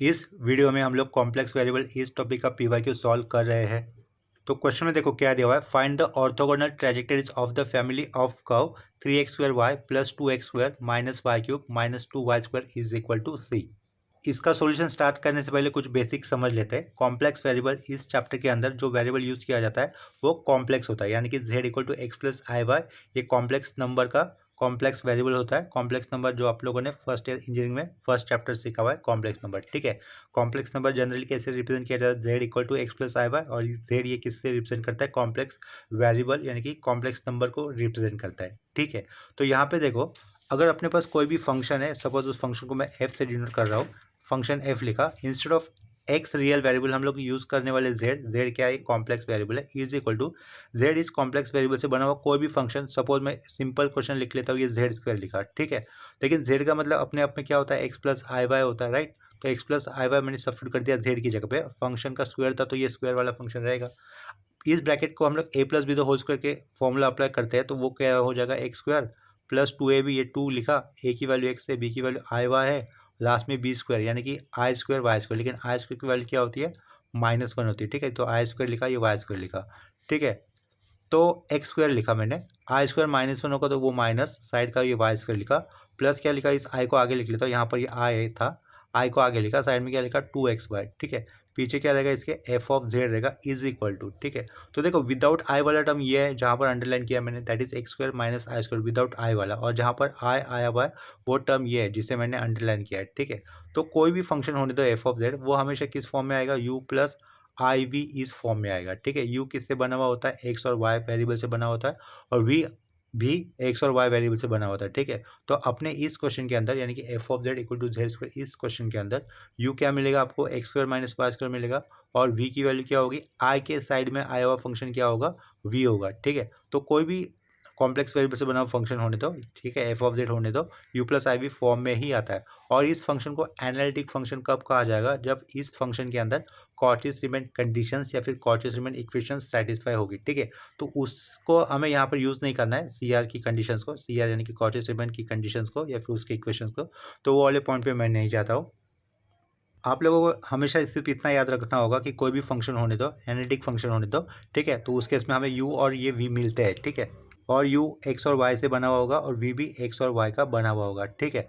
इस वीडियो में हम लोग कॉम्प्लेक्स वेरिएबल इस टॉपिक का पीवाईक्यू सॉल्व कर रहे हैं। तो क्वेश्चन में देखो क्या दिया हुआ है, find the orthogonal trajectories of the family of curve 3x² plus 2x² minus y cube minus 2y² is equal to C. इसका सॉल्यूशन स्टार्ट करने से पहले कुछ बेसिक समझ लेते हैं। कॉम्प्लेक्स वेरिएबल इस चैप्टर के अंदर जो वेरिएबल यूज किया जाता है वो कॉम्प्लेक्स होता है, यानी कि z equal to x plus i y ये कॉम्प्लेक्स नंबर का कॉम्प्लेक्स वेरिएबल होता है। कॉम्प्लेक्स नंबर जो आप लोगों ने फर्स्ट ईयर इंजीनियरिंग में फर्स्ट चैप्टर सीखा हुआ है कॉम्प्लेक्स नंबर, ठीक है। कॉम्प्लेक्स नंबर जनरली कैसे रिप्रेजेंट किया जाता है, z equal to x plus i y, और z ये किससे रिप्रेजेंट करता है, कॉम्प्लेक्स वेरिएबल यानी कि कॉम्प्लेक्स नंबर को रिप्रेजेंट करता है, ठीक है। तो यहाँ पे देखो, अगर अपने पास कोई भी फंक्शन है, सपोज उस फंक्शन को मैं f से डिनोट कर रहा हूँ, फंक्शन f लिखा, instead of x real variable हम लोग यूज करने वाले z क्या है, कॉम्प्लेक्स वेरिएबल है, इज इक्वल टू z इस कॉम्प्लेक्स वेरिएबल से बना हुआ कोई भी फंक्शन। सपोज मैं सिंपल क्वेश्चन लिख लेता हूँ, ये z² लिखा, ठीक है। लेकिन z का मतलब अपने आप में क्या होता है, x प्लस आई वाई होता है, राइट। तो x प्लस आई वाई मैंने सब्स्टिट्यूट कर दिया z की जगह पे, फंक्शन का स्क्वायर था तो ये स्क्वायर वाला फंक्शन रहेगा। इस ब्रैकेट को हम लोग a plus b the whole square के फॉर्मूला अप्लाई करते हैं, तो वो क्या हो जाएगा, x² प्लस 2ab, ये 2 लिखा, a की वैल्यू x है, b की वैल्यू आई वाई है, लास्ट में b² यानी कि i² y², लेकिन i² की वैल्यू क्या होती है, -1 होती है, ठीक है। तो i² लिखा, ये y² लिखा, ठीक है। तो x² लिखा मैंने, i² -1 होगा तो वो माइनस साइड का ये y² लिखा, प्लस क्या लिखा, इस i को आगे लिख लेता हूँ, यहाँ पर ये i था, i को आगे लिखा, साइड में क्या लिखा 2xy, ठीक है। पीछे क्या रहेगा, इसके f ऑफ z रहेगा इज इक्वल टू, ठीक है। तो देखो विदाउट i वाला टर्म ये है जहाँ पर अंडरलाइन किया मैंने, that is x² minus i² without i वाला, और जहाँ पर i आया हुआ है वो टर्म ये है जिसे मैंने अंडरलाइन किया है, ठीक है। तो कोई भी फंक्शन होने दो f ऑफ z, वो हमेशा किस फॉर्म में आएगा, u प्लस आई वी इस फॉर्म में आएगा, ठीक है। यू किससे बना हुआ होता है, एक्स और वाई वेरिएबल से बना होता है, और वी भी एक्स और वाई वेरिएबल से बना होता है, ठीक है। तो अपने इस क्वेश्चन के अंदर यानी कि f of z equal to z², इस क्वेश्चन के अंदर यू क्या मिलेगा आपको, x² माइनस y² मिलेगा, और v की वैल्यू क्या होगी, i के साइड में आया हुआ फंक्शन क्या होगा, v होगा, ठीक है। तो कोई भी कॉम्प्लेक्स वेरिएबल से बना हुआ फंक्शन होने दो, ठीक है, एफ ऑफ जेड होने दो, u plus i v form में ही आता है। और इस फंक्शन को एनालिटिक फंक्शन कब कहा जाएगा, जब इस फंक्शन के अंदर कॉचीज रीमैन कंडीशंस या फिर कॉचीज रीमैन इक्वेशंस सेटिस्फाई होगी, ठीक है। तो उसको हमें यहाँ पर यूज़ नहीं करना है, सी आर की कंडीशंस को, सी आर यानी कि कॉचीज रीमैन की कंडीशंस को या फिर उसके इक्वेशंस को, तो वो वाले पॉइंट पे मैं नहीं जाता हूँ। आप लोगों को हमेशा सिर्फ इतना याद रखना होगा कि कोई भी फंक्शन होने दो, एनालिटिक फंक्शन होने दो, ठीक है। तो उस केस में हमें u और ये v मिलते हैं, ठीक है। और u x और y से बना हुआ होगा और v भी x और y का बना हुआ होगा, ठीक है।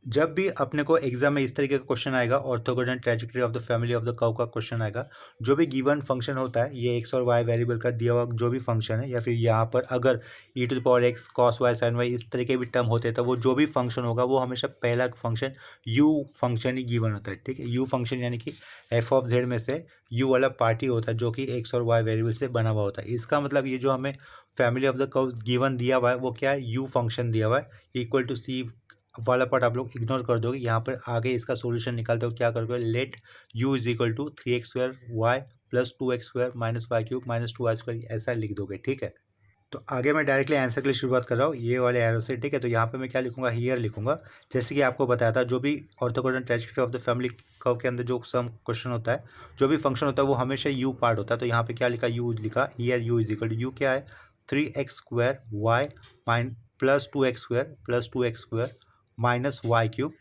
जब भी अपने को एग्जाम में इस तरीके का क्वेश्चन आएगा, orthogonal trajectory of the family of the curve का क्वेश्चन आएगा, जो भी गिवन फंक्शन होता है, ये एक्स और वाई वेरिएबल का दिया हुआ जो भी फंक्शन है, या फिर यहाँ पर अगर e to the power x cos y sin y इस तरीके भी टर्म होते हैं, तो वो जो भी फंक्शन होगा वो हमेशा पहला फंक्शन u फंक्शन ही गिवन होता है, ठीक है। u फंक्शन यानी कि f ऑफ z में से u वाला पार्ट ही होता है जो कि x और y वेरिएबल से बना हुआ होता है। इसका मतलब ये जो हमें family of the curve given दिया हुआ है वो क्या है, u फंक्शन दिया हुआ है, इक्वल टू c वाला पार्ट आप लोग इग्नोर कर दोगे। यहाँ पर आगे इसका सॉल्यूशन निकालते हो, क्या करोगे, let u is equal to 3x² y plus 2x² minus y cube minus 2y², ऐसा लिख दोगे, ठीक है। तो आगे मैं डायरेक्टली आंसर के लिए शुरुआत कर रहा हूँ ये वाले एरो से, ठीक है। तो यहाँ पे मैं क्या लिखूंगा, हियर लिखूंगा। जैसे कि आपको बताया था, जो भी orthogonal trajectory of the family curve के अंदर जो सम क्वेश्चन होता है, जो भी फंक्शन होता है वो हमेशा u पार्ट होता है। तो यहाँ पे क्या लिखा, u लिखा, here u is equal to, u क्या है 3x² y minus plus 2x² minus y cube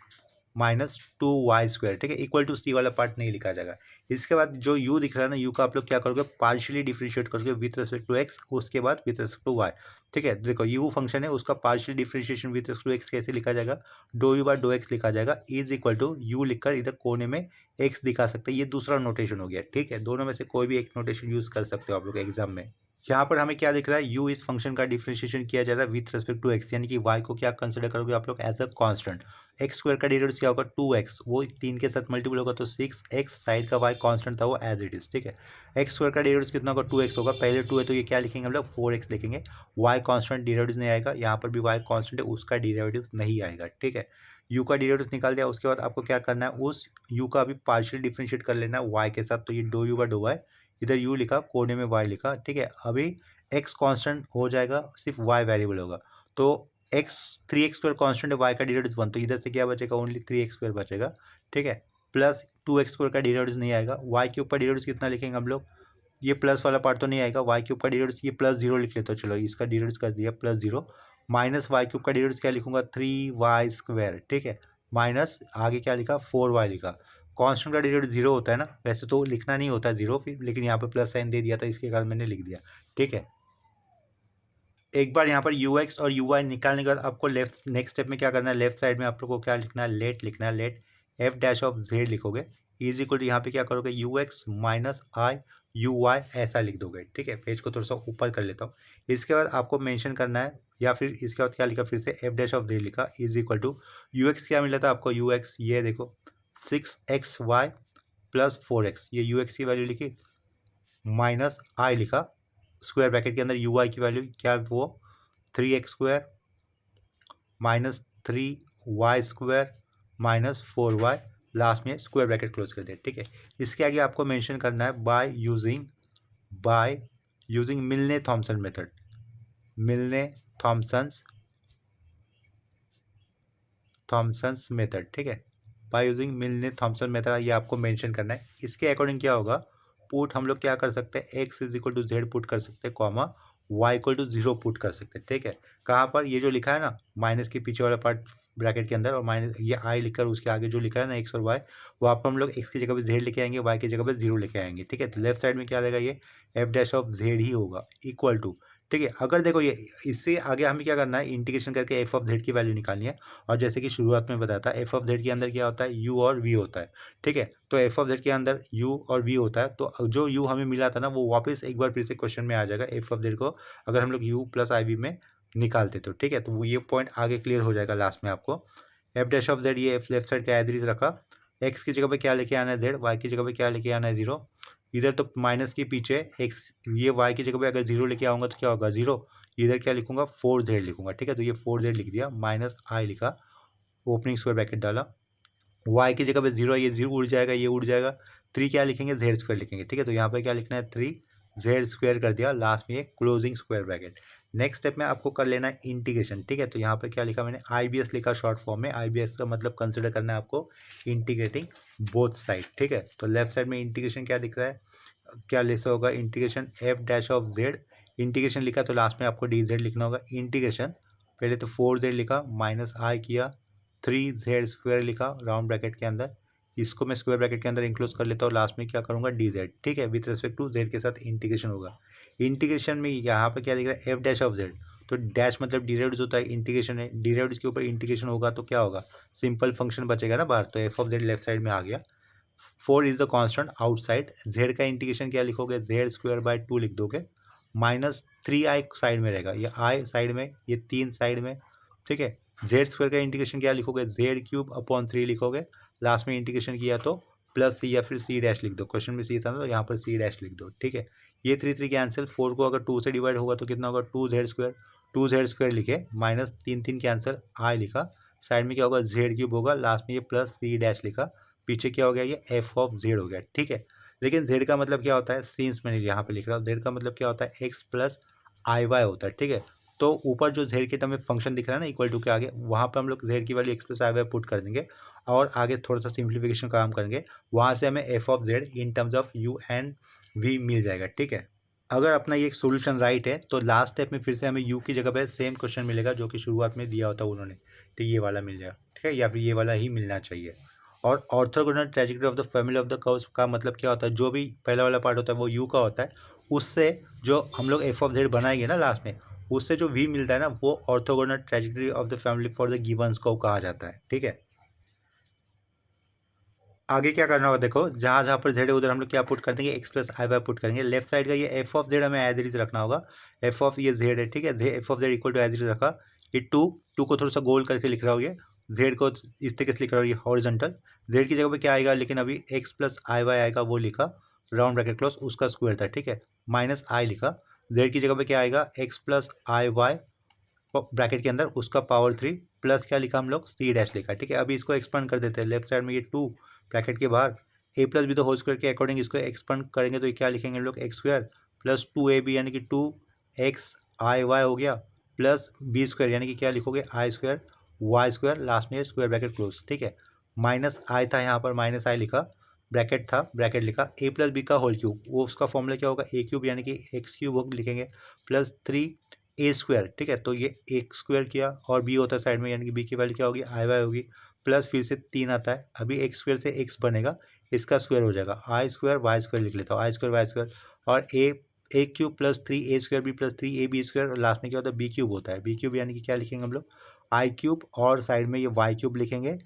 minus 2y², ठीक है, इक्वल टू सी वाला पार्ट नहीं लिखा जाएगा। इसके बाद जो u दिख रहा है ना, u का आप लोग क्या करोगे, पार्शियली डिफरेंशिएट करोगे विथ रिस्पेक्ट टू x, उसके बाद विथ रिस्पेक्ट टू y, ठीक है। देखो u फंक्शन है, उसका partial differentiation with respect to x कैसे लिखा जाएगा, do u by do x लिखा जाएगा, इज इक्वल टू u लिखकर इधर कोने में x दिखा सकते हैं। ये दूसरा नोटेशन हो गया, ठीक है। दोनों में से कोई भी एक नोटेशन यूज कर सकते हो आप लोग एग्जाम में। यहाँ पर हमें क्या दिख रहा है, u इस फंक्शन का डिफरेंशिएशन किया जा रहा है विथ रिस्पेक्ट टू x, यानी कि y को क्या कंसिडर करोगे आप लोग, एज अ कांस्टेंट। x² का डेरिवेटिव क्या होगा, 2x, वो 3 के साथ मल्टीपल होगा तो 6x, साइड का y कांस्टेंट था वो एज इट इज, ठीक है। x² का डेरिवेटिव कितना होगा, 2x होगा, पहले 2 है तो ये क्या लिखेंगे हम लोग, 4x लिखेंगे। y कांस्टेंट डेरिवेटिव नहीं आएगा, यहाँ पर भी y कांस्टेंट है, उसका डेरिवेटिव नहीं आएगा, ठीक है। u का डेरिवेटिव निकाल दिया, उसके बाद आपको क्या करना है, उस u का भी पार्शियल डिफरेंशिएट कर लेना है y के साथ, तो ये do u by do y, इधर u लिखा, कोने में y लिखा, ठीक है। अभी x कांस्टेंट हो जाएगा, सिर्फ y वेरिएबल होगा, तो x 3x² कांस्टेंट है, y का डेरिवेटिव 1, तो इधर से क्या बचेगा, ओनली 3x² बचेगा, ठीक है। प्लस 2x² का डेरिवेटिव नहीं आएगा, y क्यूब का डेरिवेटिव कितना लिखेंगे हम लोग, ये प्लस वाला पार्ट तो नहीं आएगा, y क्यूब का डेरिवेटिव ये प्लस 0 लिख लेते हो, चलो इसका डेरिवेटिव कर दिया प्लस 0, माइनस वाई क्यूब का डेरिवेटिव क्या लिखूंगा, 3y², ठीक है, माइनस आगे क्या लिखा 4y लिखा, कांस्टेंट का डेरिवेटिव जीरो होता है ना, वैसे तो लिखना नहीं होता जीरो फिर, लेकिन यहाँ पर प्लस साइन दे दिया था, इसके कारण मैंने लिख दिया। ठीक है, एक बार यहाँ पर यू एक्स और यू वाई निकालने के बाद आपको नेक्स्ट स्टेप में क्या करना है, लेफ्ट साइड में आप लोग को क्या लिखना है, लेट लिखना है, let f dash of z लिखोगे, इज इक्वल टू यहाँ पे क्या करोगे, u x minus i u y ऐसा लिख दोगे। ठीक है, पेज को थोड़ा सा ऊपर कर लेता हूँ। इसके बाद आपको मेंशन करना है, या फिर इसके बाद क्या लिखा, फिर से एफ डैश ऑफ जेड लिखा, is equal to u x क्या मिला था आपको, यू एक्स ये देखो 6xy प्लस 4x, ये यू एक्स की वैल्यू लिखी, माइनस आई लिखा, स्क्वायर ब्रैकेट के अंदर यू वाई की वैल्यू क्या, वो 3x² minus 3y² minus 4y, last में स्क्वायर ब्रैकेट क्लोज कर दे। ठीक है, इसके आगे आपको मेंशन करना है बाय यूजिंग मिलने थॉमसन मेथड, मिलने थॉमसन्स मेथड। ठीक है, बाय यूजिंग मिलने थॉमसन मेथड ये आपको मेंशन करना है। इसके अकॉर्डिंग क्या होगा, पुट हम लोग क्या कर सकते हैं, x is equal to z put कर सकते हैं, comma y equal to zero put कर सकते हैं। ठीक है, कहाँ पर ये जो लिखा है ना माइनस के पीछे वाला पार्ट ब्रैकेट के अंदर, और माइनस ये आई लिखकर उसके आगे जो लिखा है ना एक्स और वाई, वो आपको हम लोग एक्स की जगह पे जेड लेके आएंगे, वाई की जगह पे जीरो लेके आएंगे। ठीक है, तो लेफ्ट साइड में क्या रहेगा, ये एफ डैश ऑफ जेड ही होगा इक्वल टू। ठीक है, अगर देखो ये इससे आगे हमें क्या करना है, इंटीग्रेशन करके एफ ऑफ जेड की वैल्यू निकालनी है। और जैसे कि शुरुआत में बताया था, एफ ऑफ जेड के अंदर क्या होता है, यू और वी होता है। ठीक है, तो एफ ऑफ जेड के अंदर यू और वी होता है, तो जो यू हमें मिला था ना वो वापस एक बार फिर से क्वेश्चन में आ जाएगा एफ ऑफ जेड को, अगर हम लोग यू प्लस आई वी में निकालते तो। ठीक है, तो वो ये पॉइंट आगे क्लियर हो जाएगा लास्ट में आपको। एफ डैश ऑफ जेड, ये एफ लेफ्ट साइड का एज रखा, एक्स की जगह पे क्या लेके आना है जेड, वाई की जगह पे क्या लेके आना है जीरो, इधर तो माइनस के पीछे एक्स, ये वाई की जगह पे अगर जीरो लेके आऊँगा तो क्या होगा जीरो, इधर क्या लिखूंगा 4z लिखूंगा। ठीक है, तो ये 4z लिख दिया, माइनस आई लिखा, ओपनिंग स्क्वायर ब्रैकेट डाला, y की जगह पे जीरो, ये जीरो उड़ जाएगा, ये उड़ जाएगा, 3 क्या लिखेंगे, जेड स्क्वायर लिखेंगे। ठीक है, तो यहाँ पे क्या लिखना है, 3z² कर दिया, लास्ट में ये closing square bracket. Next step में आपको कर लेना है इंटीग्रेशन। ठीक है, तो यहाँ पे क्या लिखा मैंने, IBS लिखा शॉर्ट फॉर्म में, IBS का मतलब कंसिडर करना है आपको इंटीग्रेटिंग बोथ साइड। ठीक है, तो लेफ्ट साइड में इंटीग्रेशन क्या दिख रहा है, क्या लिखा होगा, integration F dash of Z, integration लिखा तो लास्ट में आपको डी जेड लिखना होगा, इंटीग्रेशन पहले तो 4z लिखा, माइनस आई किया, 3z² लिखा राउंड ब्रैकेट के अंदर, इसको मैं स्क्वायर ब्रैकेट के अंदर इंक्लूड कर लेता हूँ, लास्ट में क्या करूँगा डी जेड। ठीक है, विथ रिस्पेक्ट टू जेड के साथ इंटीग्रेशन होगा। इंटीग्रेशन में यहाँ पर क्या दिख रहा है, एफ डैश ऑफ जेड, तो डैश मतलब डिराइव्ड होता है, इंटीग्रेशन है, डिराइव्ड के ऊपर इंटीग्रेशन होगा तो क्या होगा, सिंपल फंक्शन बचेगा ना बाहर, तो F of Z left side में आ गया। 4 is the constant outside, Z का इंटीग्रेशन क्या लिखोगे, z²/2 लिख दोगे, माइनस 3i साइड में रहेगा, ये i साइड में, ये 3 साइड में। ठीक है, z² का इंटीग्रेशन क्या लिखोगे, z³/3 लिखोगे, लास्ट में इंटीग्रेशन किया तो प्लस सी या फिर सी डैश लिख दो, क्वेश्चन में सी था ना तो यहाँ पर सी डैश लिख दो। ठीक है, ये 3 कैंसिल, 4 को अगर 2 से डिवाइड होगा तो कितना होगा, 2z² लिखे, माइनस 3 कैंसिल, आई लिखा, साइड में क्या होगा, z³ होगा, लास्ट में ये प्लस सी डैश लिखा, पीछे क्या हो गया, ये एफ ऑफ जेड हो गया। ठीक है, लेकिन जेड का मतलब क्या होता है, सिंस मैंने यहाँ पे लिख रहा हूँ, जेड का मतलब क्या होता है, एक्स प्लस आई वाई होता है। ठीक है, तो ऊपर जो जेड के टर्म में फंक्शन दिख रहा है ना इक्वल टू के आगे, वहाँ पर हम लोग जेड की value x plus i y put कर देंगे, और आगे थोड़ा सा सिंप्लीफिकेशन काम करेंगे, वहाँ से हमें f of z in terms of u and v मिल जाएगा। ठीक है, अगर अपना ये सोल्यूशन राइट है तो लास्ट स्टेप में फिर से हमें यू की जगह पे सेम क्वेश्चन मिलेगा जो कि शुरुआत में दिया होता है उन्होंने, तो ये वाला मिल जाएगा। ठीक है, या फिर ये वाला ही मिलना चाहिए। और orthogonal trajectory of the family of the curves का मतलब क्या होता है, जो भी पहला वाला पार्ट होता है वो यू का होता है, उससे जो हम लोग एफ ऑफ जेड बनाएंगे ना लास्ट में, उससे जो वी मिलता है ना वो orthogonal trajectory of the family for the givens को कहा जाता है। ठीक है, आगे क्या करना होगा, देखो जहाँ जहाँ पर जेड है उधर हम लोग क्या पुट कर देंगे, x plus i y put करेंगे। लेफ्ट साइड का ये एफ ऑफ जेड हमें एज इट इज रखना होगा, एफ ऑफ ये जेड है। ठीक है, f of z equal to as it is रखा, ये टू को थोड़ा सा गोल करके लिख रहा हूँ, ये जेड को इस तरीके से लिख रहा हूँ, ये हॉरिजॉन्टल, जेड की जगह पे क्या आएगा, लेकिन अभी एक्स प्लस आई वाई आएगा, वो लिखा राउंड ब्रैकेट क्लोज, उसका स्क्वायर था। ठीक है, माइनस आई लिखा, जेड की जगह पे क्या आएगा, x plus i Y bracket के अंदर उसका पावर 3 प्लस क्या लिखा हम लोग, सी डैश लिखा। ठीक है, अभी इसको एक्सपांड कर देते हैं, लेफ्ट साइड में ये 2 ब्रैकेट के बाहर ए प्लस बी तो होल स्क्वायर के अकॉर्डिंग इसको एक्सपांड करेंगे तो ये क्या लिखेंगे हम लोग, एक्स स्क्वायर प्लस 2ab यानी कि 2xi y हो गया, प्लस बी स्क्वायर यानी कि क्या लिखोगे, i² y², लास्ट में स्क्वायर ब्रैकेट क्लोज। ठीक है, माइनस आई था यहाँ पर, माइनस आई लिखा, ब्रैकेट था, ब्रैकेट लिखा, ए प्लस बी का होल क्यूब, वो उसका फॉर्मूला क्या होगा, a³ यानी कि x³ लिखेंगे, प्लस 3a²। ठीक है, तो ये x² किया और b होता है साइड में, यानी कि b की वैल्यू क्या होगी, आई वाई होगी, प्लस फिर से 3 आता है, अभी एक्स स्क्वायर से एक्स बनेगा, इसका स्क्वायर हो जाएगा आई स्क्वायर वाई स्क्वायर लिख लेता हूँ, आई स्क्वायर वाई स्क्वायर, और a cube plus 3 a square b plus 3 b square, और लास्ट में क्या होता है बी क्यूब होता है, बी क्यूब यानी कि क्या लिखेंगे हम लोग आई क्यूब, और साइड में ये वाई क्यूब लिखेंगे,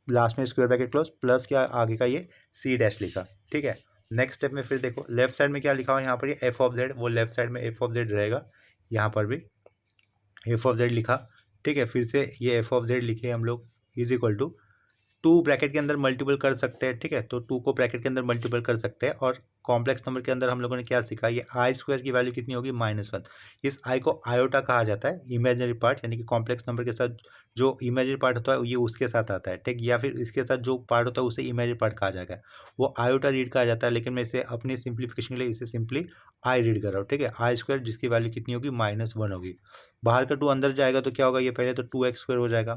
लास्ट में स्क्वायर ब्रैकेट क्लोज, प्लस क्या आगे का ये सी डैश लिखा, ठीक है। नेक्स्ट स्टेप में फिर देखो लेफ्ट साइड में क्या लिखा हुआ है यहाँ पर, ये एफ ऑफ जेड, वो लेफ्ट साइड में एफ ऑफ जेड रहेगा, यहाँ पर भी एफ ऑफ जेड लिखा, ठीक है। फिर से ये एफ ऑफ जेड लिखे हम लोग इज इक्वल टू 2 ब्रैकेट के अंदर मल्टीपल कर सकते हैं, ठीक है, तो 2 को ब्रैकेट के अंदर मल्टीपल कर सकते हैं, और कॉम्प्लेक्स नंबर के अंदर हम लोगों ने क्या सीखा, ये आई स्क्वायर की वैल्यू कितनी होगी -1, इस आई को आयोटा कहा जाता है, इमेजिनरी पार्ट, यानी कि कॉम्प्लेक्स नंबर के साथ जो इमेजिनरी पार्ट होता है ये उसके साथ आता है, ठीक, या फिर इसके साथ जो पार्ट होता है उसे इमेजिनरी पार्ट कहा जाएगा, वो आयोटा रीड कहा जाता है, लेकिन मैं इसे अपनी सिंप्लीफिकेशन के लिए इसे सिंपली आई रीड कर रहा हूँ, ठीक है। आई स्क्वायर जिसकी वैल्यू कितनी होगी -1 होगी, बाहर का 2 अंदर जाएगा तो क्या होगा, ये पहले तो 2x स्क्वायर हो जाएगा,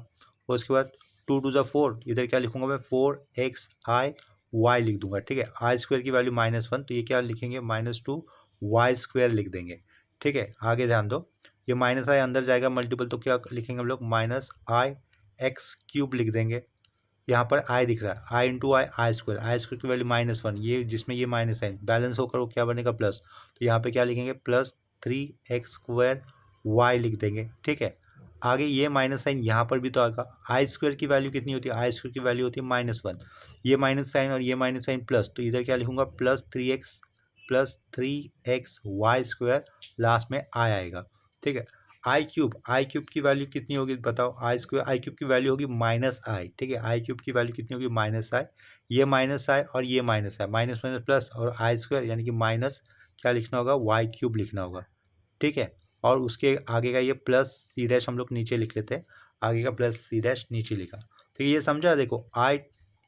और उसके बाद 2 टू द 4, इधर क्या लिखूंगा मैं 4x आई वाई लिख दूंगा, ठीक है। आई स्क्वायर की वैल्यू -1, तो ये क्या लिखेंगे -2 वाई स्क्वायर लिख देंगे, ठीक है। आगे ध्यान दो, ये माइनस आई अंदर जाएगा मल्टीपल, तो क्या लिखेंगे हम लोग -i x क्यूब लिख देंगे, यहाँ पर आई दिख रहा है, आई इंटू आई स्क्वायर, आई स्क्वायर की वैल्यू -1, ये जिसमें ये माइनस साइन बैलेंस होकर वो क्या बनेगा प्लस, तो यहाँ पे क्या लिखेंगे +3x स्क्वायर वाई लिख देंगे, ठीक है। आगे ये माइनस साइन यहाँ पर भी तो आएगा, आई स्क्वायर की वैल्यू कितनी होती है, आई स्क्वायर की वैल्यू होती है -1, ये माइनस साइन और ये माइनस साइन प्लस, तो इधर क्या लिखूंगा +3x वाई स्क्वायर, लास्ट में आई आएगा, ठीक है। आई क्यूब की वैल्यू कितनी होगी बताओ, आई क्यूब की वैल्यू होगी -i, ठीक है। आई क्यूब की वैल्यू कितनी होगी -i, ये -i और ये -i, माइनस माइनस प्लस, और आई स्क्वायर यानी कि माइनस क्या लिखना होगा वाई क्यूब लिखना होगा, ठीक है। और उसके आगे का ये प्लस सी डैश हम लोग नीचे लिख लेते हैं, आगे का प्लस सी डैश नीचे लिखा, तो ये समझा, देखो i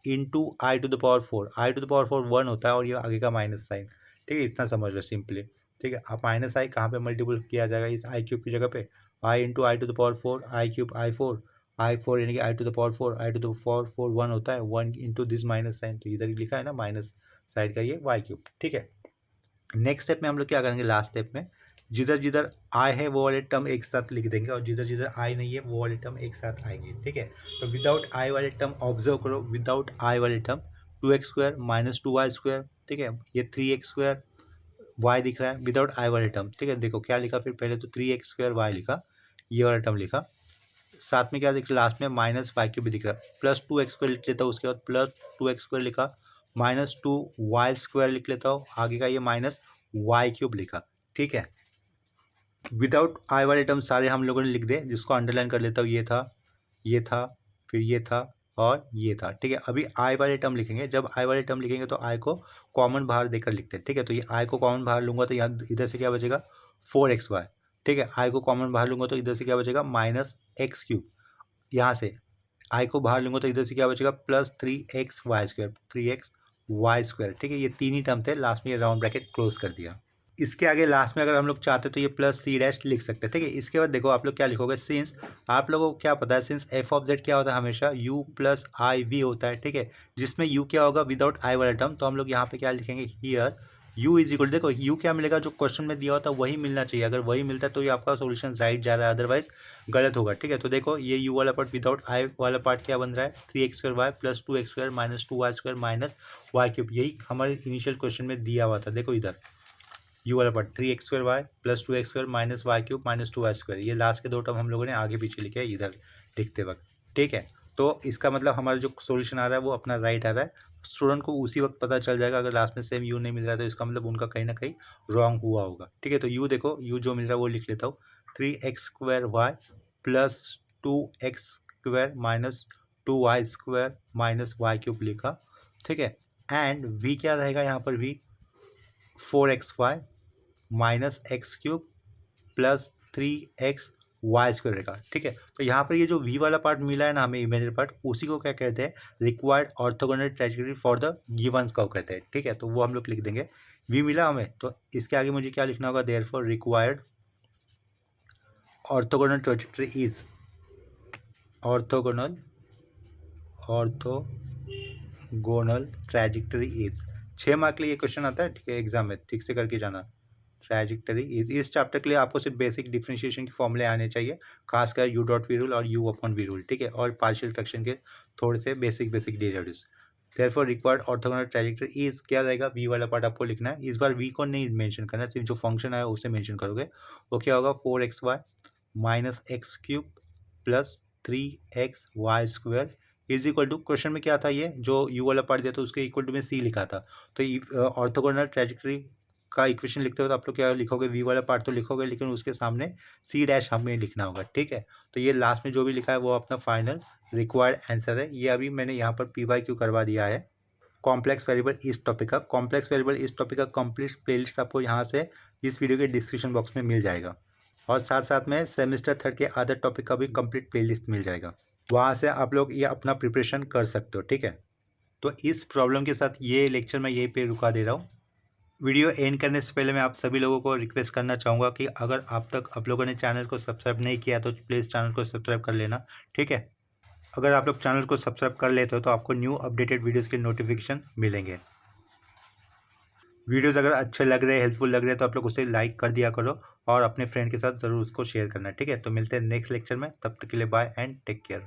into i to the power 4, i to the power 4 1 होता है, और ये आगे का माइनस साइन, ठीक है, इतना समझ लो सिंपली, ठीक है। अब माइनस आई कहाँ पे मल्टीपल किया जाएगा, इस आई क्यूब की जगह पे i into i to the power 4, i cube i four यानी कि i to the power 4, i to the power 4 1 होता है, 1 इंटू दिस माइनस साइन, तो इधर ही लिखा है ना माइनस साइड का ये वाई क्यूब, ठीक है। नेक्स्ट स्टेप में हम लोग क्या करेंगे, लास्ट स्टेप में जिधर जिधर आई है वो वाले टर्म एक साथ लिख देंगे, और जिधर जिधर आई नहीं है वो वाले टर्म एक साथ आएंगे, ठीक है। तो विदाउट आई वाले टर्म ऑब्जर्व करो, विदाउट आई वाले term 2x square -2y square, ठीक है, ये 3x स्क्वायर वाई दिख रहा है विदाउट आई वाले टर्म, ठीक है। देखो क्या लिखा, फिर पहले तो 3x स्क्वायर वाई लिखा, ये वाला टर्म लिखा, साथ में क्या दिख रहा है लास्ट में -y क्यूब भी दिख रहा है, +2x स्क्वायर लिख लेता हूँ, उसके बाद +2x स्क्वायर लिखा, -2y स्क्वायर लिख लेता हूँ, आगे का ये -y क्यूब लिखा, ठीक है। विदाउट आई वाले टर्म सारे हम लोगों ने लिख दे, जिसको अंडरलाइन कर लेता हूँ, ये था, फिर ये था और ये था, ठीक है। अभी आई वाले टर्म लिखेंगे, जब आई वाले टर्म लिखेंगे तो आई को कॉमन बाहर देकर लिखते हैं, ठीक है। तो ये आई को कॉमन बाहर लूंगा तो यहाँ इधर से क्या बचेगा 4xy, ठीक है। आई को कॉमन बाहर लूंगा तो इधर से क्या बचेगा -x क्यूब, यहाँ से आई को बाहर लूंगा तो इधर से क्या बचेगा +3xy स्क्वायर, 3xy स्क्वायर, ठीक है। ये तीन ही टर्म थे, लास्ट में ये राउंड ब्रैकेट क्लोज कर दिया। इसके आगे लास्ट में अगर हम लोग चाहते तो ये +c डैश लिख सकते हैं, ठीक है। इसके बाद देखो आप लोग क्या लिखोगे, सिंस आप लोगों को क्या पता है, सिंस एफ ऑफ जेड क्या होता है हमेशा u + iv होता है, ठीक है, जिसमें u क्या होगा विदाउट आई वाला टर्म, तो हम लोग यहाँ पे क्या लिखेंगे हियर u इज इक्वल, देखो u क्या मिलेगा जो क्वेश्चन में दिया होता है वही मिलना चाहिए, अगर वही मिलता है तो ये आपका सोल्यूशन राइट जा रहा है, अदरवाइज गलत होगा, ठीक है। तो देखो ये u वाला पार्ट विदाउट आई वाला पार्ट क्या बन रहा है 3x square y +2x square -2y square -y cube, यही हमारे इनिशियल क्वेश्चन में दिया हुआ था, देखो इधर यू वाला part 3x square y +2x square -y cube -2y square, ये लास्ट के दो टर्म हम लोगों ने आगे पीछे लिखे हैं इधर लिखते वक्त, ठीक है। तो इसका मतलब हमारा जो सॉल्यूशन आ रहा है वो अपना राइट आ रहा है, स्टूडेंट को उसी वक्त पता चल जाएगा, अगर लास्ट में सेम यू नहीं मिल रहा है तो इसका मतलब उनका कहीं ना कहीं रॉन्ग हुआ होगा, ठीक है। तो यू देखो, यू जो मिल रहा है वो लिख लेता हूँ 3x square y +2x square -2y square -y cube लिखा, ठीक है। एंड वी क्या रहेगा यहाँ पर, v 4xy -x cube +3x y square रहेगा, ठीक है। तो यहाँ पर ये जो v वाला पार्ट मिला है ना हमें इमेजिनरी पार्ट, उसी को क्या कहते हैं required orthogonal trajectory for the givens का कहते हैं, ठीक है। तो वो हम लोग लिख देंगे, v मिला हमें तो इसके आगे मुझे क्या लिखना होगा, therefore required orthogonal trajectory is orthogonal trajectory is 6 mark के लिए ये क्वेश्चन आता है, ठीक है, एग्जाम में ठीक से करके जाना, ट्रैजेक्टरी इस चैप्टर के लिए आपको सिर्फ बेसिक डिफरेंशिएशन के फॉर्मूले आने चाहिए, खासकर यू डॉट वी रूल और यू अपॉन वी रूल, ठीक है, और पार्शियल फ्रैक्शन के थोड़े से basic derivatives. Therefore required orthogonal trajectory is क्या रहेगा, वी वाला पार्ट आपको लिखना है। इस बार वी को नहीं मेंशन करना, सिर्फ जो फंक्शन है उसे मेंशन करोगे। वो क्या होगा, 4xy minus x cube plus 3xy² is equal to, question में क्या था, ये जो यू वाला पार्ट दिया था उसके इक्वल टू में सी लिखा था। तो ऑर्थोगोनल ट्रैजेक्टरी का इक्वेशन लिखते हो तो आप लोग क्या लिखोगे, वी वाला पार्ट तो लिखोगे लेकिन उसके सामने सी डैश हमें लिखना होगा, ठीक है। तो ये लास्ट में जो भी लिखा है वो अपना फाइनल रिक्वायर्ड आंसर है। ये अभी मैंने यहाँ पर PYQ करवा दिया है कॉम्प्लेक्स वेरिएबल इस टॉपिक का। कॉम्प्लेक्स वेरिएबल इस टॉपिक का कंप्लीट प्लेलिस्ट आपको यहाँ से इस वीडियो के डिस्क्रिप्शन बॉक्स में मिल जाएगा, और साथ साथ में सेमेस्टर 3 के अदर टॉपिक का भी कंप्लीट प्लेलिस्ट मिल जाएगा, वहाँ से आप लोग ये अपना प्रिपरेशन कर सकते हो, ठीक है। तो इस प्रॉब्लम के साथ ये लेक्चर मैं यहीं पे रुका दे रहा हूँ। वीडियो एंड करने से पहले मैं आप सभी लोगों को रिक्वेस्ट करना चाहूँगा कि अगर आप लोगों ने चैनल को सब्सक्राइब नहीं किया तो प्लीज़ चैनल को सब्सक्राइब कर लेना, ठीक है। अगर आप लोग चैनल को सब्सक्राइब कर लेते हो तो आपको न्यू अपडेटेड वीडियोज़ के नोटिफिकेशन मिलेंगे। वीडियोज़ अगर अच्छे लग रहे हैं, हेल्पफुल लग रहे हैं तो आप लोग उसे लाइक कर दिया करो और अपने फ्रेंड के साथ ज़रूर उसको शेयर करना, ठीक है। तो मिलते हैं नेक्स्ट लेक्चर में, तब तक के लिए बाय एंड टेक केयर।